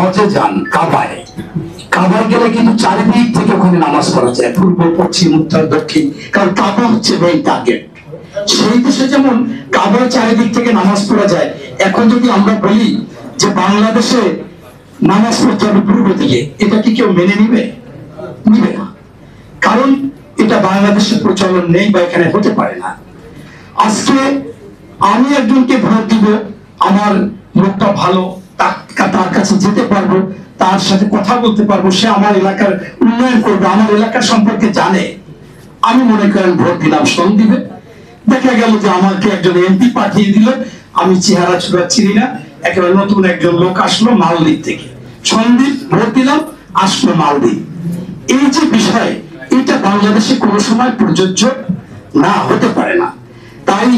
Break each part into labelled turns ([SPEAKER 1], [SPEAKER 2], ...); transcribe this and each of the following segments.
[SPEAKER 1] হজে যান কাবায়, কাবায় গেলে কিন্তু চারিদিক থেকে ওখানে নামাজ পড়া যায়, পূর্ব পশ্চিম উত্তর দক্ষিণ, কারণ কাবা হচ্ছে মেইন টার্গেট। সেই দেশে যেমন কাবার চারিদিক থেকে নামাজ পড়া যায়, এখন যদি আমরা বলি যে বাংলাদেশে নামাজ পড়তে হবে পূর্ব দিকে, এটা কি কেউ মেনে নিবে? নিবে না, কারণ এটা বাংলাদেশের প্রচলন নেই বা এখানে হতে পারে না। আজকে আমি একজনকে ভোট দিব, আমার লোকটা ভালো, তার কাছে যেতে পারবো, তার সাথে কথা বলতে পারবো, সে আমার এলাকার উন্নয়ন করবে, আমার এলাকার সম্পর্কে জানে, আমি মনে করেন ভোট দিলাম, সং দিবে। দেখা গেল যে আমাকে একজন এমপি পাঠিয়ে দিল, আমি চেহারা ছুড়া চিনি না, একেবারে নতুন একজন লোক আসলো মালদ্বীপ থেকে, সন্দীপ ভোট দিলাম, আসলো মালদ্বীপ। এই যে বিষয়, এটা বাংলাদেশে কোনো সময় প্রযোজ্য না, হতে পারে না। তাই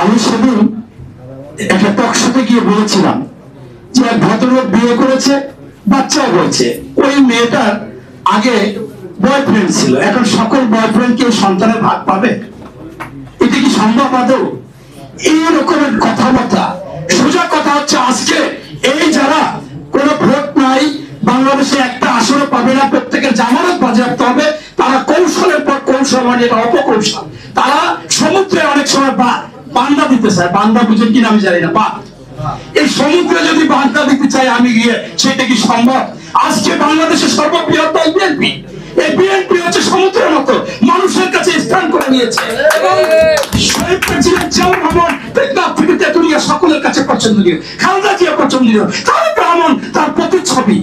[SPEAKER 1] আমি সেদিন একটা টকশোতে গিয়ে বলেছিলাম যে এক ভদ্রলোক বিয়ে করেছে, বাচ্চা হয়েছে, ওই মেয়েটার আগে বয়ফ্রেন্ড ছিল, এখন সকল বয়ফ্রেন্ড কে সন্তানের ভাগ পাবে? এটা কি সম্ভব আদৌ? এই রকমের কথাবার্তা। সোজা কথা হচ্ছে, আজকে এই যারা কোন ভোট নাই, বাংলাদেশে একটা আসনে পাবে না, প্রত্যেকের জামানত বাজেয়াপ্ত হবে, তারা কৌশলের পর কৌশল, মানে এটা অপকৌশল, তারা সমুদ্রে অনেক সময় বান্দা দিতে চায়, বান্দা বুঝেন কিনা আমি জানি না, এই সমুদ্রে যদি বান্দা দিতে চাই আমি গিয়ে, সেটা কি সম্ভব? আজকে বাংলাদেশের সর্ববৃহৎ দল বিএনপি, এই বিএনপি হচ্ছে সমুদ্রের মতো, মানুষের কাছে স্থান করে নিয়েছে, এবং শহীদ প্রেসিডেন্ট জিয়াউর রহমান টেকনাফ থেকে তেতুলিয়া সকলের কাছে পছন্দনীয়, খালেদা জিয়া পছন্দনীয়, তারেক রহমান তার প্রতিচ্ছবি,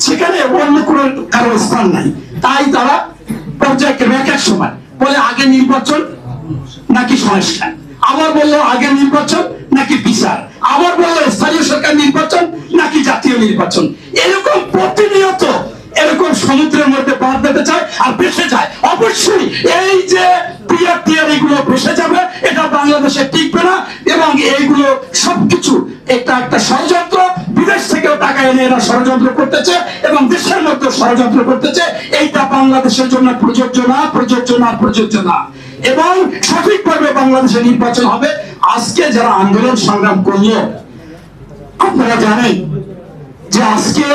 [SPEAKER 1] সেখানে অন্য কোনো কারো স্থান নাই। তাই তারা পর্যায়ক্রমে এক এক সময় বলে আগে নির্বাচন নাকি সংস্কার, আবার বললো আগে নির্বাচন নাকি বিচার, আবার বললো স্থানীয় সরকার নির্বাচন নাকি জাতীয় নির্বাচন। এরকম প্রতিনিয়ত এরকম সমুদ্রের মধ্যে বাদ দিতে চায় আর ভেসে যায়। অবশ্যই এই যে টিয়ার এগুলো ভেসে যাবে, এটা বাংলাদেশে টিকবে না, এবং এইগুলো সবকিছু একটা ষড়যন্ত্র, বিদেশ থেকেও টাকা এনে এরা ষড়যন্ত্র করতেছে এবং দেশের মধ্যে ষড়যন্ত্র করতেছে। এইটা বাংলাদেশের জন্য প্রযোজ্য না, প্রযোজ্য না, প্রযোজ্য না। এবং সঠিকভাবে বাংলাদেশে নির্বাচন হবে। আজকে যারা আন্দোলন সংগ্রাম করলো, আপনারা জানেন যে আজকে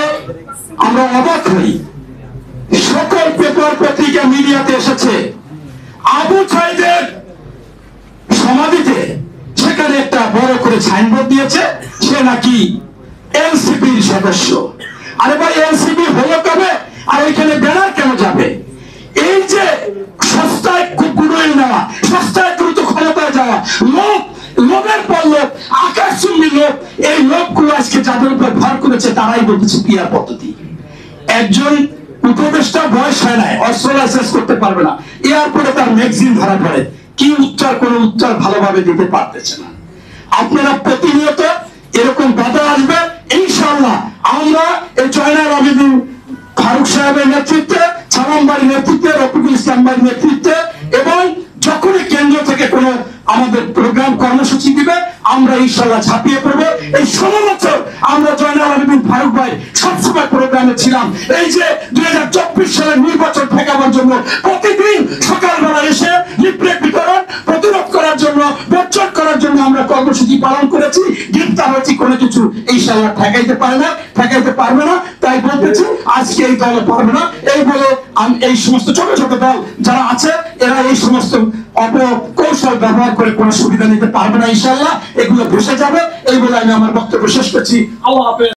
[SPEAKER 1] আমরা অবাক হই, সকল পেপার পত্রিকা মিডিয়াতে এসেছে আবু সাইদের সমাধিতে, সেখানে একটা বড় করে সাইনবোর্ড দিয়েছে সে নাকি এনসিপির সদস্য। আরে ভাই, এনসিপি হলো কবে? আর ওইখানে ব্যানার কেন যাবে? এই যে সস্তায় কুড়িয়ে নেওয়া, সস্তায় দ্রুত ক্ষমতায় যাওয়া, লোকের পর লোক, আকাশচুম্বী লোক, এই লোকগুলো আজকে যাদের উপর ভর করেছে তারাই বলতেছে পিয়ার পদ্ধতি। একজন উপদেষ্টা বয়স হয় নাই, অস্ত্র লাইসেন্স করতে পারবে না, এয়ারপোর্টে তার ম্যাগজিন ধরা পড়ে, কি উত্তর, কোন উত্তর ভালোভাবে দিতে পারতেছে না। আপনারা প্রতিনিয়ত এরকম বাধা আসবে, ইনশাআল্লাহ আমরা এই জয়নাল আবেদীন ফারুক সাহেবের নেতৃত্বে, সালাম বাড়ির নেতৃত্বে, রফিকুল ইসলাম বাড়ির নেতৃত্বে, এবং যখনই কেন্দ্র থেকে কোনো আমাদের প্রোগ্রাম কর্মসূচি দিবে, আমরা ইনশাআল্লাহ ঝাঁপিয়ে পড়বো। এই 16 বছর আমরা জয়নাল আবেদীন ফারুক ভাই সবসময় প্রোগ্রামে ছিলাম। এই যে 2024 সালের নির্বাচন ঠেকাবার জন্য প্রতিদিন সকালবেলা এসে লিফলেট বিতরণ, প্রতিরোধ করার জন্য, বর্জন করার জন্য আমরা কর্মসূচি পালন করেছি, গ্রেফতার হয়েছি, কোনো কিছু ইনশাআল্লাহ ঠেকাইতে পারে না, ঠেকাইতে পারবে না। তাই বলতেছি আজকে এই দলে পারবে না, এই বলে এই সমস্ত ছোট ছোট দল যারা আছে এরা এই সমস্ত অপকৌশল ব্যবহার করে কোনো সুবিধা নিতে পারবে না। ইনশাআল্লাহ এগুলো ভেসে যাবে। এই বলে আমি আমার বক্তব্য শেষ করছি। আল্লাহ হাফেজ।